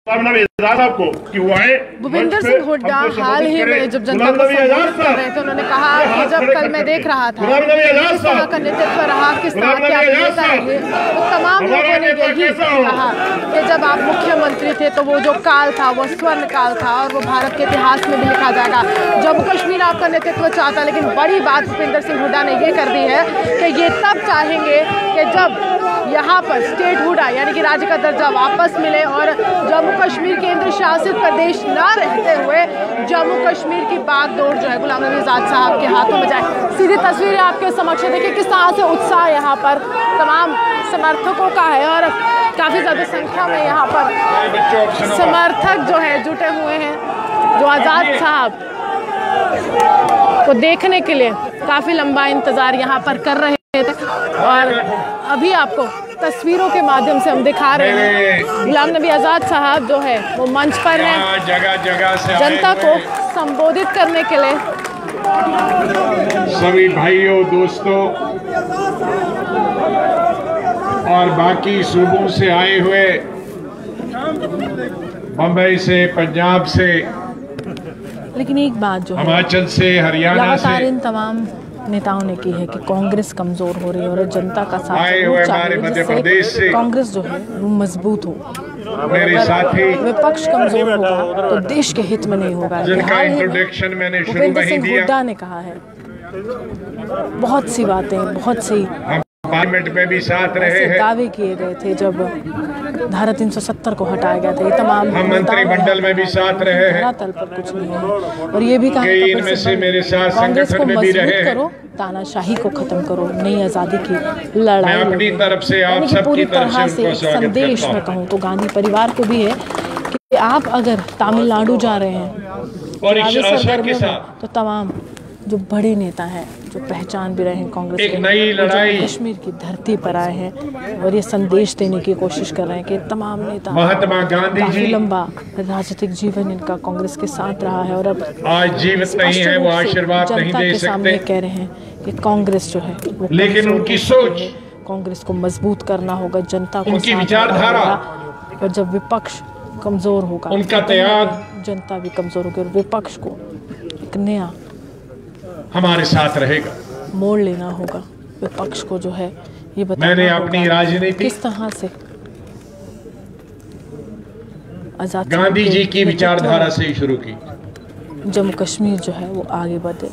कि वो आए। भूपेंद्र सिंह हुड्डा हाल ही में जब जनता को संबोधित कर रहे थे, उन्होंने कहा कि जब कल मैं देख रहा था किस तरह का नेतृत्व रहा, किस तरह के आप नेता रहे, तो तमाम लोगों ने यही कहा कि जब आप मुख्यमंत्री थे तो वो जो काल था वो स्वर्ण काल था और वो भारत के इतिहास में भी लिखा जाएगा। जम्मू कश्मीर आपका नेतृत्व चाहता, लेकिन बड़ी बात भूपेंद्र सिंह हुड्डा ने ये कर दी है कि ये तब चाहेंगे कि जब यहाँ पर स्टेटहुड यानी कि राज्य का दर्जा वापस मिले और जम्मू कश्मीर केंद्र शासित प्रदेश न रहते हुए जम्मू कश्मीर की बागडोर जो है गुलाम नबी आज़ाद साहब के हाथों में जाए। सीधी तस्वीरें आपके समक्ष देखिए किस तरह से उत्साह यहाँ पर तमाम समर्थकों का है और काफ़ी ज़्यादा संख्या में यहाँ पर समर्थक जो है जुटे हुए हैं, जो आज़ाद साहब को देखने के लिए काफ़ी लंबा इंतज़ार यहाँ पर कर रहे थे। और अभी आपको तस्वीरों के माध्यम से हम दिखा रहे हैं गुलाम नबी आज़ाद साहब जो है वो मंच पर हैं, जगह जगह से जनता को संबोधित करने के लिए। सभी भाइयों, दोस्तों और बाकी सूबों से आए हुए, बम्बई से, पंजाब से, लेकिन एक बात जो हिमाचल से, हरियाणा से, इन तमाम नेताओं ने की है कि कांग्रेस कमजोर हो रही है और जनता का साथ आए हुए हमारे मध्य प्रदेश से कांग्रेस जो है वो मजबूत हो। मेरे साथी विपक्ष कमजोर होगा तो देश के हित में नहीं होगा। जिनका इंट्रोडक्शन मैंने शुरू में ही दिया, हुड्डा ने कहा है बहुत सी बातें, बहुत सी पार्लियामेंट में भी साथ रहे हैं, दावे किए गए थे जब धारा 370 को हटाया गया था। ये तमाम हम मंत्रिमंडल में भी साथ रहे हैं, तल पर कुछ नहीं है। और ये भी कहा इनमें से मेरे साथ संगठन में भी रहे हैं। तानाशाही को खत्म करो, नई आज़ादी की लड़ाई मैं अपनी तरफ से आप सबकी तरफ से उनको स्वागत संदेश में कहूँ तो गांधी परिवार को भी है कि आप अगर तमिलनाडु जा रहे हैं और इस आशा के साथ तो तमाम जो बड़े नेता हैं जो पहचान भी रहे हैं कांग्रेस एक नई लड़ाई कश्मीर की धरती पर आए हैं और ये संदेश देने की कोशिश कर रहे हैं कि तमाम नेता, महात्मा गांधी जी, लंबा राजनीतिक जीवन इनका कांग्रेस के साथ रहा है और अब आज जीवित नहीं है, वो आशीर्वाद नहीं दे सकते, कह रहे हैं कि कांग्रेस जो है लेकिन उनकी सोच, कांग्रेस को मजबूत करना होगा, जनता को, उनकी विचारधारा, और जब विपक्ष कमजोर होगा, उनका त्याग, जनता भी कमजोर होगी और विपक्ष को एक नया हमारे साथ रहेगा, मोड़ लेना होगा। विपक्ष को जो है ये बताना मैंने अपनी राजनीति किस तरह से आजाद गांधी जी की विचारधारा से ही शुरू की। जम्मू कश्मीर जो है वो आगे बढ़े।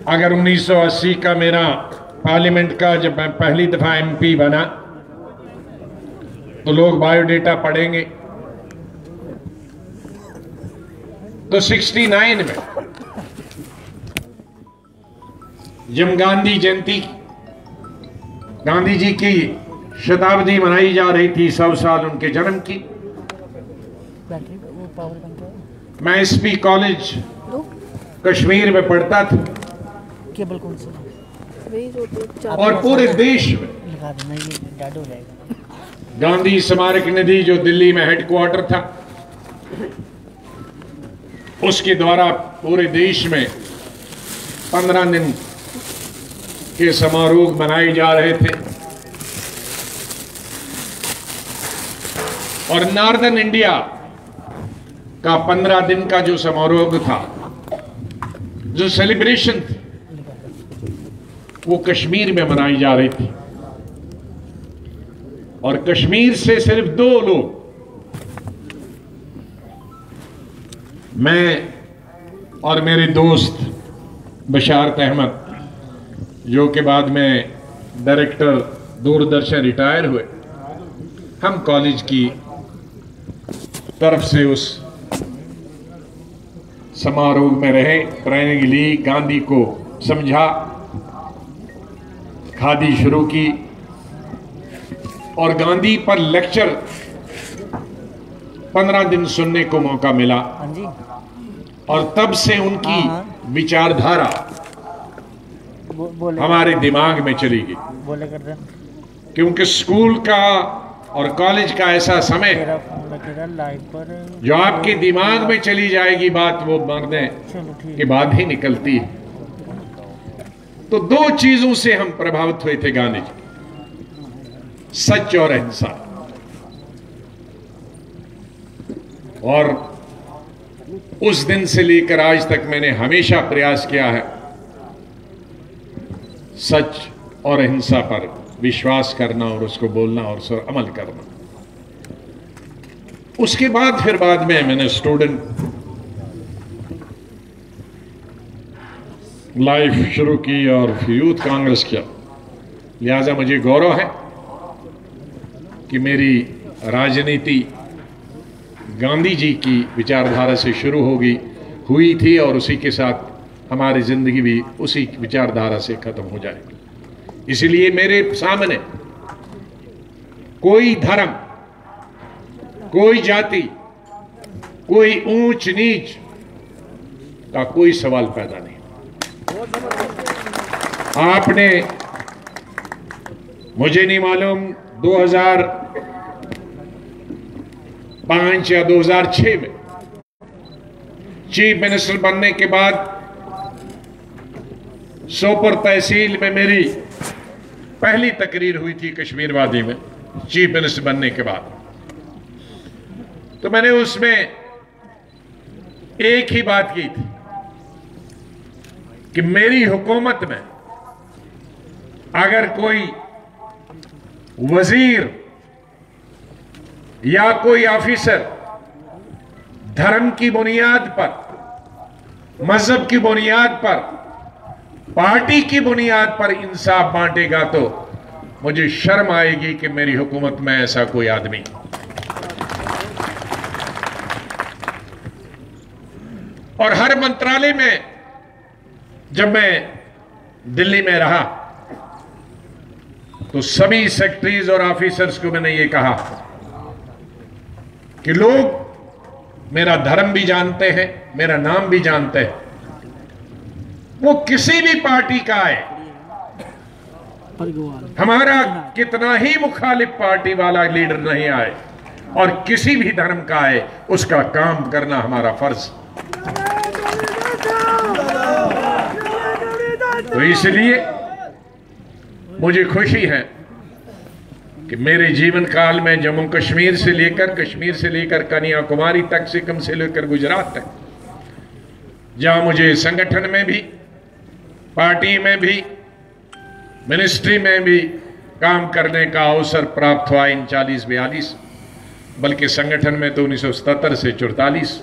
अगर 1980 का मेरा पार्लियामेंट का जब मैं पहली दफा एमपी बना तो लोग बायोडेटा पढ़ेंगे तो 69 में जब गांधी जयंती, गांधी जी की शताब्दी मनाई जा रही थी, 100 साल उनके जन्म की, मैं एसपी कॉलेज कश्मीर में पढ़ता था और पूरे देश में गांधी स्मारक निधि जो दिल्ली में हेडक्वार्टर था उसके द्वारा पूरे देश में 15 दिन के समारोह मनाए जा रहे थे और नॉर्दर्न इंडिया का 15 दिन का जो समारोह था, जो सेलिब्रेशन थी, वो कश्मीर में मनाई जा रही थी और कश्मीर से सिर्फ 2 लोग, मैं और मेरे दोस्त बशारत अहमद, जो के बाद में डायरेक्टर दूरदर्शन रिटायर हुए, हम कॉलेज की तरफ से उस समारोह में रहे, ट्रेनिंग ली, गांधी को समझा, खादी शुरू की और गांधी पर लेक्चर 15 दिन सुनने को मौका मिला और तब से उनकी विचारधारा हमारे दिमाग में चली गई, क्योंकि स्कूल का और कॉलेज का ऐसा समय जो आपके दिमाग में चली जाएगी बात, वो मरने के बाद ही निकलती है। तो 2 चीजों से हम प्रभावित हुए थे गांधी जी, सच और अहिंसा। और उस दिन से लेकर आज तक मैंने हमेशा प्रयास किया है सच और अहिंसा पर विश्वास करना और उसको बोलना और उस पर अमल करना। उसके बाद फिर बाद में मैंने स्टूडेंट लाइफ शुरू की और फिर यूथ कांग्रेस किया। लिहाजा मुझे गौरव है कि मेरी राजनीति गांधी जी की विचारधारा से शुरू हुई थी और उसी के साथ हमारी जिंदगी भी उसी विचारधारा से खत्म हो जाएगी। इसलिए मेरे सामने कोई धर्म, कोई जाति, कोई ऊंच नीच का कोई सवाल पैदा नहीं। आपने, मुझे नहीं मालूम 2005 या 2006 में चीफ मिनिस्टर बनने के बाद सोपोर तहसील में मेरी पहली तकरीर हुई थी कश्मीर वादी में चीफ मिनिस्टर बनने के बाद। तो मैंने उसमें एक ही बात की थी कि मेरी हुकूमत में अगर कोई वजीर या कोई ऑफिसर धर्म की बुनियाद पर, मजहब की बुनियाद पर, पार्टी की बुनियाद पर इंसाफ बांटेगा तो मुझे शर्म आएगी कि मेरी हुकूमत में ऐसा कोई आदमी। और हर मंत्रालय में जब मैं दिल्ली में रहा तो सभी सेक्रेटरीज और ऑफिसर्स को मैंने ये कहा कि लोग मेरा धर्म भी जानते हैं, मेरा नाम भी जानते हैं। वो किसी भी पार्टी का आए, हमारा कितना ही मुखालिफ पार्टी वाला लीडर नहीं आए और किसी भी धर्म का आए, उसका काम करना हमारा फर्ज। तो इसलिए मुझे खुशी है कि मेरे जीवन काल में जम्मू कश्मीर से लेकर कन्याकुमारी तक, सिक्किम से लेकर गुजरात तक, जहां मुझे संगठन में भी, पार्टी में भी, मिनिस्ट्री में भी काम करने का अवसर प्राप्त हुआ इन 40-42, बल्कि संगठन में तो 1977 से 44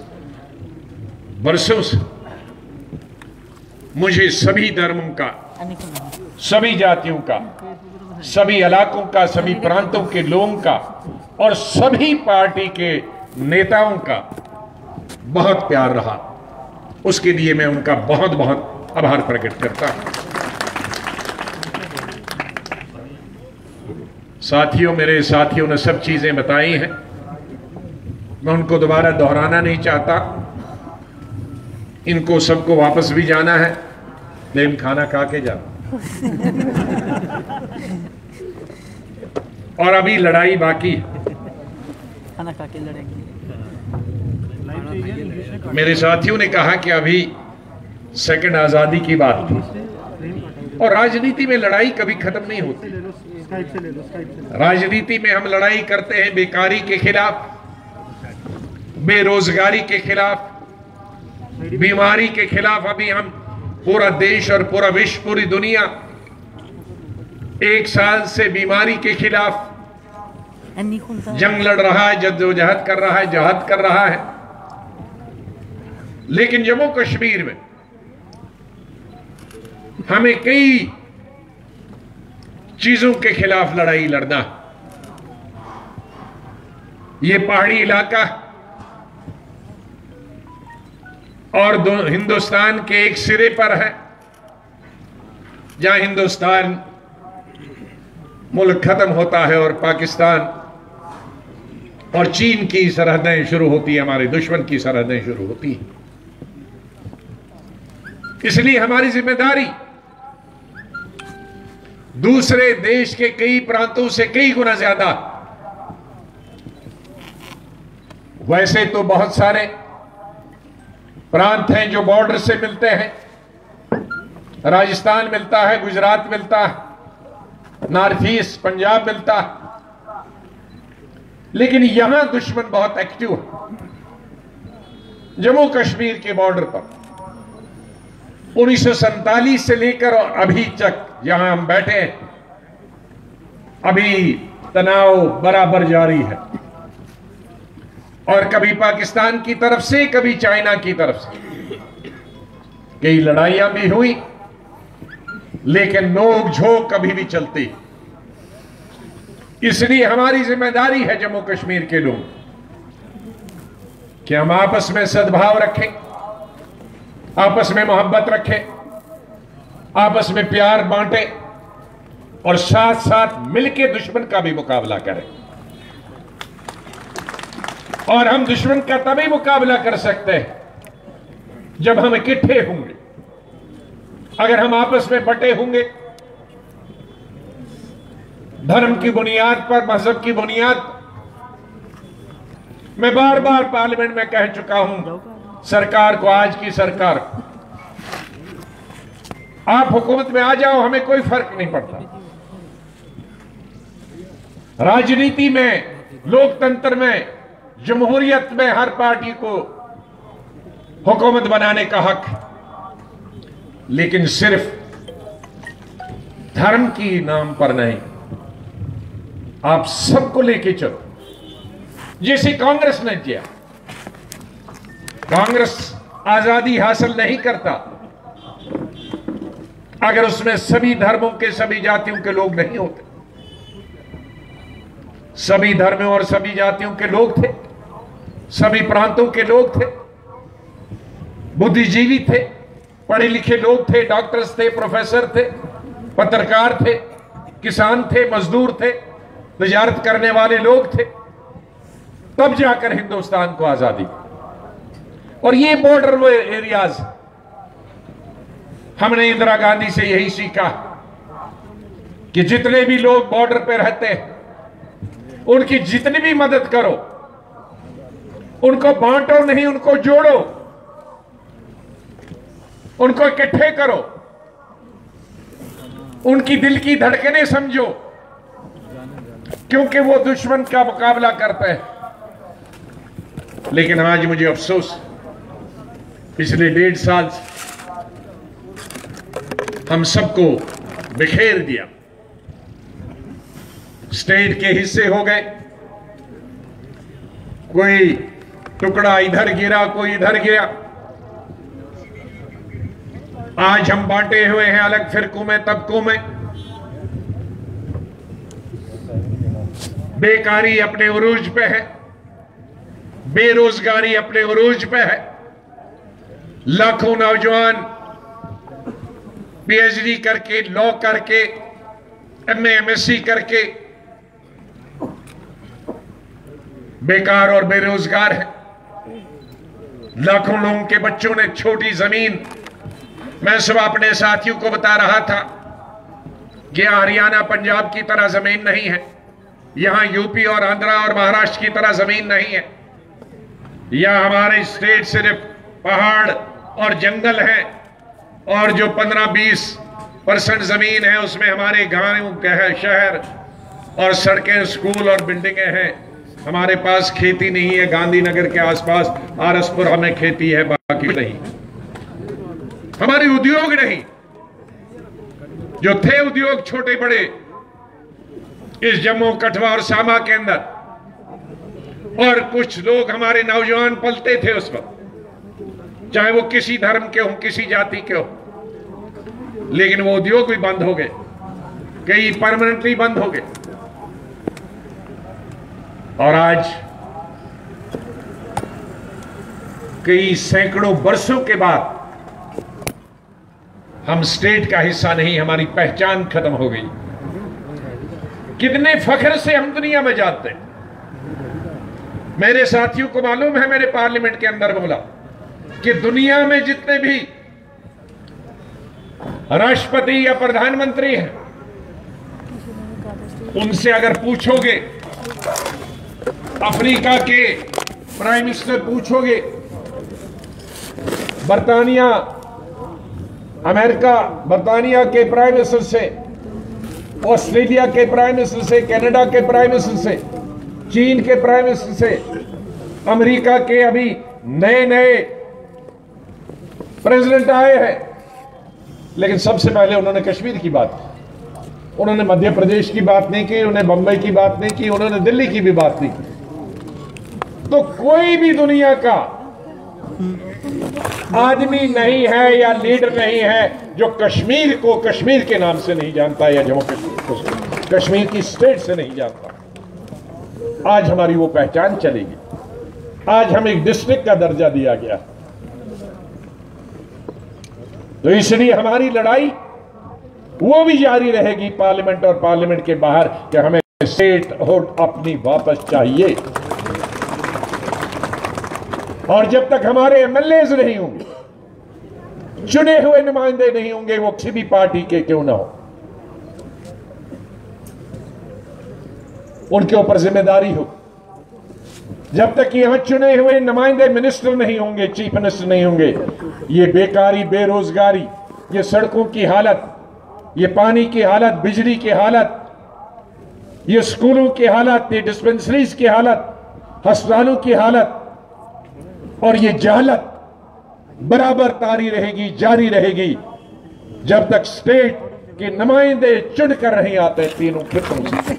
वर्षों से मुझे सभी धर्मों का, सभी जातियों का, सभी इलाकों का, सभी प्रांतों के लोगों का और सभी पार्टी के नेताओं का बहुत प्यार रहा। उसके लिए मैं उनका बहुत बहुत आभार प्रकट करता हूं। साथियों, मेरे साथियों ने सब चीजें बताई हैं, मैं उनको दोबारा दोहराना नहीं चाहता। इनको सबको वापस भी जाना है, लेकिन खाना खा के जाना और अभी लड़ाई बाकी है। खाना खा के लड़ेंगे। मेरे साथियों ने कहा कि अभी सेकंड आजादी की बात थी और राजनीति में लड़ाई कभी खत्म नहीं होती। राजनीति में हम लड़ाई करते हैं बेकारी के खिलाफ, बेरोजगारी के खिलाफ, बीमारी के खिलाफ। अभी हम पूरा देश और पूरा विश्व, पूरी दुनिया 1 साल से बीमारी के खिलाफ जंग लड़ रहा है, जद्दोजहद कर रहा है, जहद कर रहा है। लेकिन जम्मू कश्मीर में हमें कई चीजों के खिलाफ लड़ाई लड़ना। ये पहाड़ी इलाका और हिंदुस्तान के एक सिरे पर है, जहां हिंदुस्तान मुल्क खत्म होता है और पाकिस्तान और चीन की सरहदें शुरू होती है, हमारे दुश्मन की सरहदें शुरू होती हैं। इसलिए हमारी जिम्मेदारी दूसरे देश के कई प्रांतों से कई गुना ज्यादा। वैसे तो बहुत सारे प्रांत हैं जो बॉर्डर से मिलते हैं, राजस्थान मिलता है, गुजरात मिलता है, नॉर्थ ईस्ट पंजाब मिलता है, लेकिन यहां दुश्मन बहुत एक्टिव है। जम्मू कश्मीर के बॉर्डर पर 1947 से लेकर अभी तक जहां हम बैठे हैं, अभी तनाव बराबर जारी है। और कभी पाकिस्तान की तरफ से, कभी चाइना की तरफ से कई लड़ाइयां भी हुई, लेकिन नोक झोंक कभी भी चलती। इसलिए हमारी जिम्मेदारी है जम्मू कश्मीर के लोग कि हम आपस में सद्भाव रखें, आपस में मोहब्बत रखें, आपस में प्यार बांटें और साथ साथ मिलकर दुश्मन का भी मुकाबला करें। और हम दुश्मन का तभी मुकाबला कर सकते हैं जब हम इकट्ठे होंगे। अगर हम आपस में बटे होंगे, धर्म की बुनियाद पर, मजहब की बुनियाद, मैं बार बार पार्लियामेंट में कह चुका हूं सरकार को, आज की सरकार, आप हुकूमत में आ जाओ, हमें कोई फर्क नहीं पड़ता। राजनीति में, लोकतंत्र में, जमहूरियत में हर पार्टी को हुकूमत बनाने का हक, लेकिन सिर्फ धर्म की नाम पर नहीं, आप सबको लेके चलो। जैसे कांग्रेस ने किया, कांग्रेस आजादी हासिल नहीं करता अगर उसमें सभी धर्मों के, सभी जातियों के लोग नहीं होते। सभी धर्मों और सभी जातियों के लोग थे, सभी प्रांतों के लोग थे, बुद्धिजीवी थे, पढ़े लिखे लोग थे, डॉक्टर्स थे, प्रोफेसर थे, पत्रकार थे, किसान थे, मजदूर थे, तिजारत करने वाले लोग थे। तब जाकर हिंदुस्तान को आजादी। और ये बॉर्डर वो एरियाज, हमने इंदिरा गांधी से यही सीखा कि जितने भी लोग बॉर्डर पे रहते हैं उनकी जितनी भी मदद करो, उनको बांटो नहीं, उनको जोड़ो, उनको इकट्ठे करो, उनकी दिल की धड़कनें समझो, क्योंकि वो दुश्मन का मुकाबला करते हैं। लेकिन आज मुझे अफसोस, पिछले 1.5 साल हम सबको बिखेर दिया, स्टेट के हिस्से हो गए, कोई टुकड़ा इधर गिरा, कोई इधर गिरा। आज हम बांटे हुए हैं अलग फिरकों में, तबकों में। बेकारी अपने उरूज पे है, बेरोजगारी अपने उरूज पे है। लाखों नौजवान पीएचडी करके, लॉ करके, एमए एमएससी करके बेकार और बेरोजगार है। लाखों लोगों के बच्चों ने छोटी जमीन, मैं सुबह अपने साथियों को बता रहा था कि हरियाणा पंजाब की तरह जमीन नहीं है, यहां यूपी और आंध्रा और महाराष्ट्र की तरह जमीन नहीं है। यह हमारे स्टेट सिर्फ पहाड़ और जंगल है, और जो 15-20% जमीन है उसमें हमारे गांव, शहर और सड़कें, स्कूल और बिल्डिंगें हैं। हमारे पास खेती नहीं है। गांधीनगर के आसपास आरसपुर हमें खेती है, बाकी नहीं। हमारे उद्योग नहीं, जो थे उद्योग छोटे बड़े इस जम्मू कठुआ और सामा के अंदर, और कुछ लोग हमारे नौजवान पलते थे उस वक्त, चाहे वो किसी धर्म के हो, किसी जाति के हो, लेकिन वो उद्योग भी बंद हो गए, कई परमानेंटली बंद हो गए। और आज कई सैकड़ों वर्षों के बाद हम स्टेट का हिस्सा नहीं, हमारी पहचान खत्म हो गई। कितने फख्र से हम दुनिया में जाते हैं। मेरे साथियों को मालूम है, मेरे पार्लियामेंट के अंदर बोला कि दुनिया में जितने भी राष्ट्रपति या प्रधानमंत्री हैं, उनसे अगर पूछोगे, अफ्रीका के प्राइम मिनिस्टर पूछोगे, बर्तानिया, अमेरिका, बर्तानिया के प्राइम मिनिस्टर से, ऑस्ट्रेलिया के प्राइम मिनिस्टर से, कनाडा के प्राइम मिनिस्टर से, चीन के प्राइम मिनिस्टर से, अमेरिका के अभी नए नए प्रेसिडेंट आए हैं, लेकिन सबसे पहले उन्होंने कश्मीर की बात की, उन्होंने मध्य प्रदेश की बात नहीं की, उन्होंने बंबई की बात नहीं की, उन्होंने दिल्ली की भी बात नहीं की। तो कोई भी दुनिया का आदमी नहीं है या लीडर नहीं है जो कश्मीर को कश्मीर के नाम से नहीं जानता या जम्मू कश्मीर को कश्मीर की स्टेट से नहीं जानता। आज हमारी वो पहचान चलेगी। आज हमें एक डिस्ट्रिक्ट का दर्जा दिया गया, तो इसलिए हमारी लड़ाई वो भी जारी रहेगी पार्लियामेंट और पार्लियामेंट के बाहर कि हमें स्टेट हुड अपनी वापस चाहिए। और जब तक हमारे एमएलएज नहीं होंगे, चुने हुए नुमाइंदे नहीं होंगे, वो किसी भी पार्टी के क्यों ना हो, उनके ऊपर जिम्मेदारी हो। जब तक यहां चुने हुए नुमाइंदे मिनिस्टर नहीं होंगे, चीफ मिनिस्टर नहीं होंगे, ये बेकारी, बेरोजगारी, ये सड़कों की हालत, ये पानी की हालत, बिजली की हालत, ये स्कूलों की हालत, ये डिस्पेंसरीज की हालत, अस्पतालों की हालत और ये जहालत बराबर तारी रहेगी, जारी रहेगी जब तक स्टेट के नुमाइंदे चुनकर नहीं आते तीनों खित्तों से,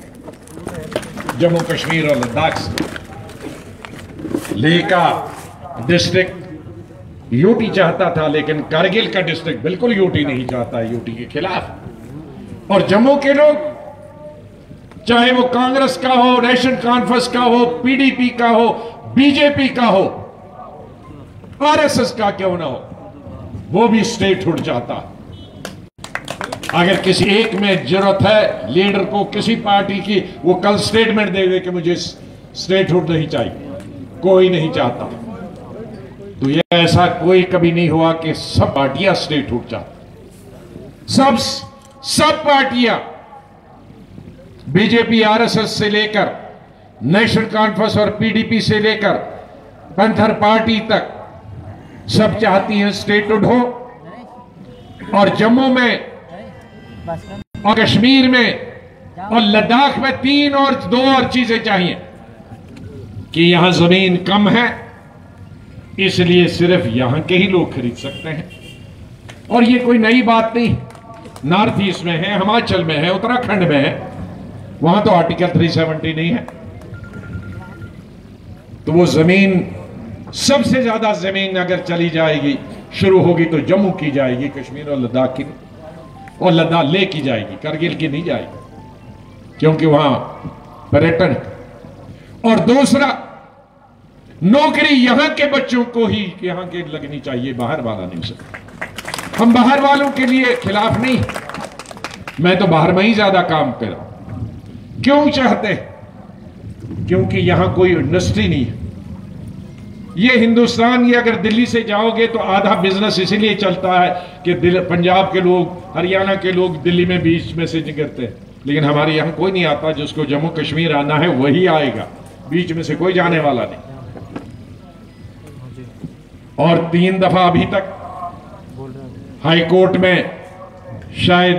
जम्मू कश्मीर और लद्दाख से। लेह का डिस्ट्रिक्ट यूटी चाहता था, लेकिन कारगिल का डिस्ट्रिक्ट बिल्कुल यूटी नहीं चाहता, यूटी के खिलाफ। और जम्मू के लोग, चाहे वो कांग्रेस का हो, नेशनल कॉन्फ्रेंस का हो, पीडीपी का हो, बीजेपी का हो, आरएसएस का क्यों ना हो, वो भी स्टेटहुड चाहता। अगर किसी एक में जरूरत है लीडर को किसी पार्टी की, वो कल स्टेटमेंट दे दे कि मुझे स्टेटहुड नहीं चाहिए, कोई नहीं चाहता। तो ये ऐसा कोई कभी नहीं हुआ कि सब पार्टियां स्टेटहुड चाहती। सब पार्टियां, बीजेपी आरएसएस से लेकर नेशनल कॉन्फ्रेंस और पीडीपी से लेकर पैंथर पार्टी तक, सब चाहती हैं स्टेटहुड हो। और जम्मू में और कश्मीर में और लद्दाख में दो और चीजें चाहिए कि यहां जमीन कम है, इसलिए सिर्फ यहां के ही लोग खरीद सकते हैं। और ये कोई नई बात नहीं, नॉर्थ ईस्ट में है, हिमाचल में है, उत्तराखंड में है, वहां तो आर्टिकल 370 नहीं है। तो वो जमीन, सबसे ज्यादा जमीन अगर चली जाएगी, शुरू होगी तो जम्मू की जाएगी, कश्मीर और लद्दाख की, और लद्दाख ले की जाएगी, करगिल की नहीं जाएगी, क्योंकि वहां पर्यटन। और दूसरा, नौकरी यहां के बच्चों को ही यहां के लगनी चाहिए, बाहर वाला नहीं सकता। हम बाहर वालों के लिए खिलाफ नहीं, मैं तो बाहर में ही ज्यादा काम कर रहा हूं। क्यों चाहते? क्योंकि यहां कोई इंडस्ट्री नहीं है। ये हिंदुस्तान, ये अगर दिल्ली से जाओगे तो आधा बिजनेस इसीलिए चलता है कि पंजाब के लोग, हरियाणा के लोग दिल्ली में बीच में से निकलते हैं, लेकिन हमारे यहां कोई नहीं आता। जिसको जम्मू कश्मीर आना है वही आएगा, बीच में से कोई जाने वाला नहीं। और 3 दफा अभी तक हाई कोर्ट में शायद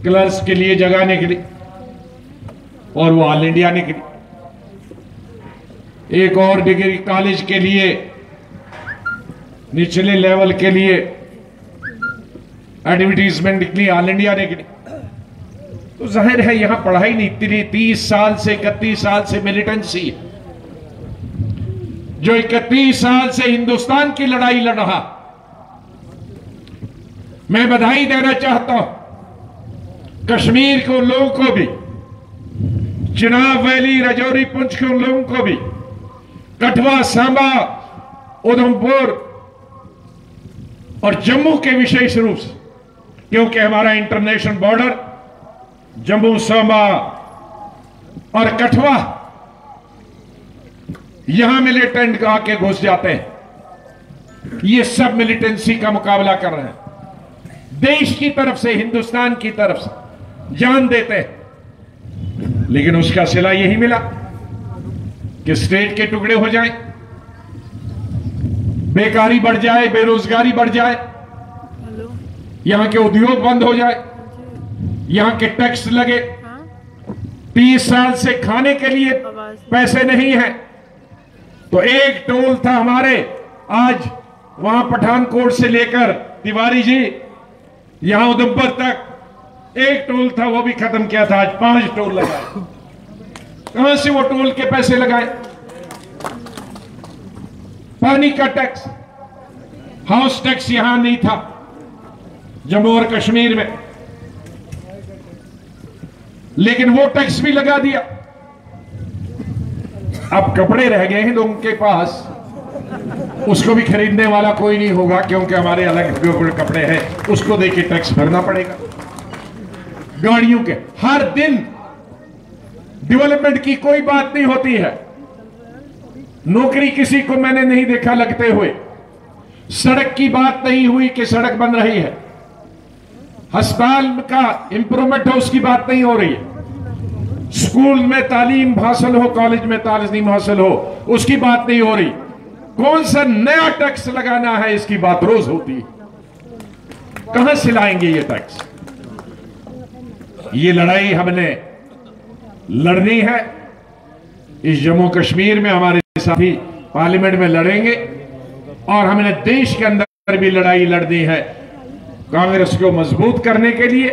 क्लर्क्स के लिए जगह निकली और वो ऑल इंडिया निकली। एक और डिग्री कॉलेज के लिए, निचले लेवल के लिए एडवर्टीजमेंट निकली, ऑल इंडिया निकली। तो जाहिर है यहां पढ़ाई नहीं, 30 साल से 31 साल से मिलिटेंसी है। जो 31 साल से हिंदुस्तान की लड़ाई लड़ रहा, मैं बधाई देना चाहता हूं कश्मीर को लोगों को भी, चिनाब वैली, राजौरी, पुंछ के उन लोगों को भी, कठुआ, सांबा, उधमपुर और जम्मू के विशेष रूप से, क्योंकि हमारा इंटरनेशनल बॉर्डर जम्मू, सांबा और कठुआ, यहां मिलिटेंट आके घुस जाते हैं। ये सब मिलिटेंसी का मुकाबला कर रहे हैं, देश की तरफ से, हिंदुस्तान की तरफ से जान देते हैं। लेकिन उसका सिला यही मिला कि स्टेट के टुकड़े हो जाएं, बेकारी बढ़ जाए, बेरोजगारी बढ़ जाए, यहां के उद्योग बंद हो जाए, यहां के टैक्स लगे, 30 साल से खाने के लिए पैसे नहीं है, तो एक टोल था हमारे, आज वहां पठानकोट से लेकर तिवारी जी यहां उधमपुर तक एक टोल था, वो भी खत्म किया था। आज 5 टोल लगाए। कहां से वो टोल के पैसे लगाए? पानी का टैक्स, हाउस टैक्स यहां नहीं था जम्मू और कश्मीर में, लेकिन वो टैक्स भी लगा दिया। अब कपड़े रह गए हैं लोगों के पास, उसको भी खरीदने वाला कोई नहीं होगा क्योंकि हमारे अलग कपड़े हैं, उसको देके टैक्स भरना पड़ेगा। गाड़ियों के हर दिन डेवलपमेंट की कोई बात नहीं होती है। नौकरी किसी को मैंने नहीं देखा लगते हुए। सड़क की बात नहीं हुई कि सड़क बन रही है। अस्पताल का इंप्रूवमेंट है, उसकी बात नहीं हो रही है। स्कूल में तालीम हासिल हो, कॉलेज में तालीम हासिल हो, उसकी बात नहीं हो रही। कौन सा नया टैक्स लगाना है, इसकी बात रोज होती है। कहां से लाएंगे ये टैक्स? ये लड़ाई हमने लड़नी है। इस जम्मू कश्मीर में हमारे साथी पार्लियामेंट में लड़ेंगे और हमने देश के अंदर भी लड़ाई लड़नी है कांग्रेस को मजबूत करने के लिए,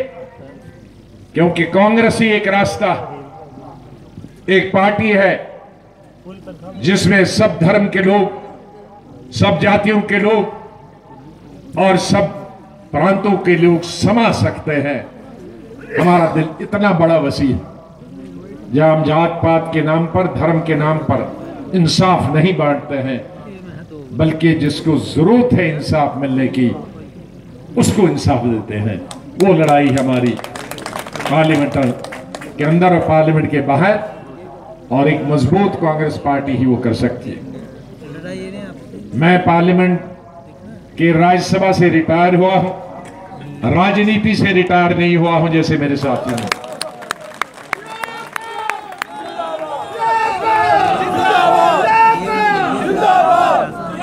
क्योंकि कांग्रेस ही एक रास्ता, एक पार्टी है जिसमें सब धर्म के लोग, सब जातियों के लोग और सब प्रांतों के लोग समा सकते हैं। हमारा दिल इतना बड़ा वसी है, जहां हम जात पात के नाम पर, धर्म के नाम पर इंसाफ नहीं बांटते हैं, बल्कि जिसको जरूरत है इंसाफ मिलने की, उसको इंसाफ देते हैं। वो लड़ाई हमारी पार्लियामेंट के अंदर और पार्लियामेंट के बाहर, और एक मजबूत कांग्रेस पार्टी ही वो कर सकती है। मैं पार्लियामेंट के राज्यसभा से रिटायर हुआ हूं, राजनीति से रिटायर नहीं हुआ हूं जैसे मेरे साथियों ने।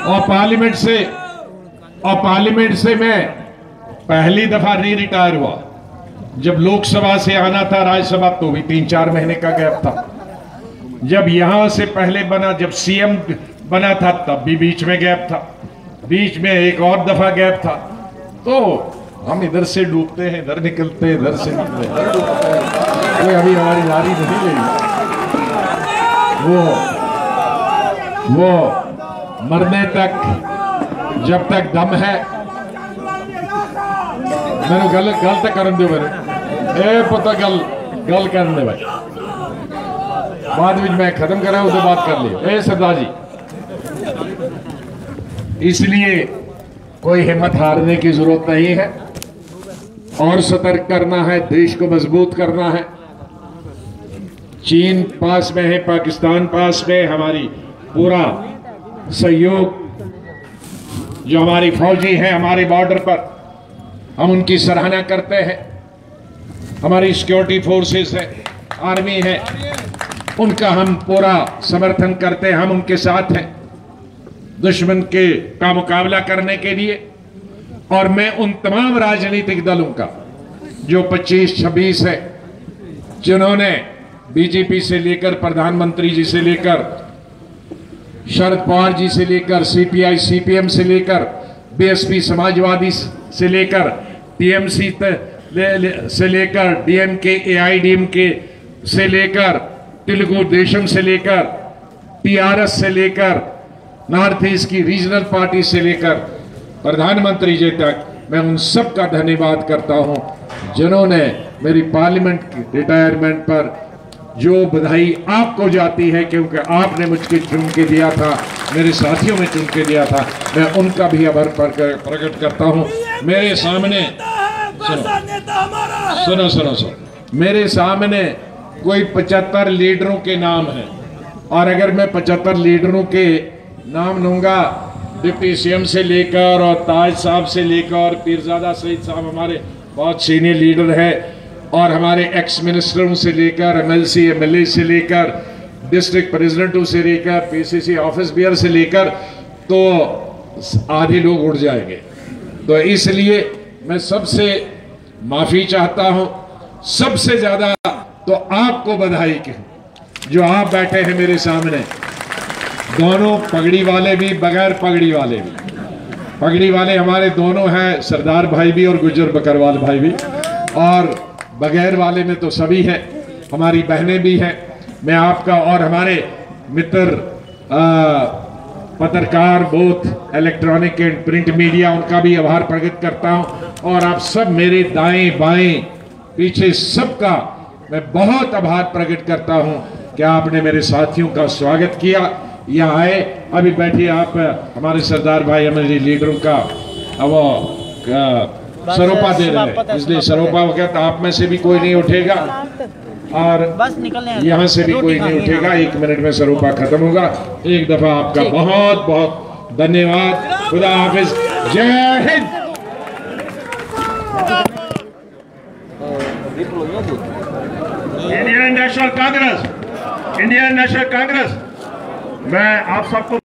और पार्लियामेंट से मैं पहली दफा नहीं रिटायर हुआ। जब लोकसभा से आना था राज्यसभा, तो भी 3-4 महीने का गैप था। जब यहां से पहले बना, जब सीएम बना था, तब भी बीच में गैप था। बीच में एक और दफा गैप था। तो हम इधर से डूबते हैं, इधर निकलते हैं, इधर से निकलते हैं। ये अभी हमारी जारी नहीं गई। वो मरने तक, जब तक दम है, मैंने गल तक कर दो, मेरे पता गल कर दे भाई, बाद में मैं खत्म करा उससे बात कर लियो। सरदार जी, इसलिए कोई हिम्मत हारने की जरूरत नहीं है और सतर्क करना है, देश को मजबूत करना है। चीन पास में है, पाकिस्तान पास में, हमारी पूरा सहयोग, जो हमारी फौजी हैं हमारे बॉर्डर पर, हम उनकी सराहना करते हैं। हमारी सिक्योरिटी फोर्सेस है, आर्मी है, उनका हम पूरा समर्थन करते हैं। हम उनके साथ हैं दुश्मन का मुकाबला करने के लिए। और मैं उन तमाम राजनीतिक दलों का जो 25-26 है, जिन्होंने बीजेपी से लेकर प्रधानमंत्री जी से लेकर शरद पवार जी से लेकर सीपीआई सीपीएम से लेकर बीएसपी समाजवादी से लेकर टीएमसी से लेकर डीएमके एआईडीएमके से लेकर तेलुगु देशम से लेकर टीआरएस से लेकर नॉर्थ ईस्ट की रीजनल पार्टी से लेकर प्रधानमंत्री जी तक, मैं उन सब का धन्यवाद करता हूं जिन्होंने मेरी पार्लियामेंट की रिटायरमेंट पर जो बधाई आपको जाती है, क्योंकि आपने मुझको चुन के दिया था, मेरे साथियों ने चुन के दिया था, मैं उनका भी आभार प्रकट करता हूं। मेरे सामने सुनो, मेरे सामने कोई 75 लीडरों के नाम हैं, और अगर मैं 75 लीडरों के नाम लूंगा, डिप्टी सीएम से लेकर और ताज साहब से लेकर पीरजादा सईद साहब हमारे बहुत सीनियर लीडर है, और हमारे एक्स मिनिस्टरों से लेकर एमएलसी एमएलए से लेकर डिस्ट्रिक्ट प्रेसिडेंटों से लेकर पीसीसी ऑफिस बियर से लेकर, तो आधे लोग उड़ जाएंगे। तो इसलिए मैं सबसे माफी चाहता हूं, सबसे ज्यादा तो आपको बधाई के जो आप बैठे हैं मेरे सामने। दोनों पगड़ी वाले भी, बगैर पगड़ी वाले भी। पगड़ी वाले हमारे दोनों हैं, सरदार भाई भी और गुज्जर बकरवाल भाई भी, और बगैर वाले में तो सभी हैं, हमारी बहनें भी हैं। मैं आपका और हमारे मित्र पत्रकार, both electronic and print media, उनका भी आभार प्रकट करता हूं। और आप सब मेरे दाएं बाएं पीछे सबका मैं बहुत आभार प्रकट करता हूं कि आपने मेरे साथियों का स्वागत किया, यहाँ आए। अभी बैठिए आप, हमारे सरदार भाई हमारे लीडरों का वो सरोपा दे रहे हैं, इसलिए सरोपा हो गया तो आप में से भी कोई नहीं उठेगा और यहाँ से भी कोई नहीं उठेगा। 1 मिनट में सरोपा खत्म होगा। एक दफा आपका बहुत बहुत धन्यवाद। खुदा हाफिज, जय Hind. Indian national Congress, Indian national Congress, मैं आप सबको